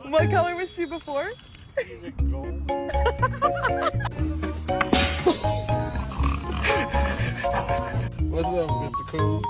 What color was she before? What's up, Mr. Cool?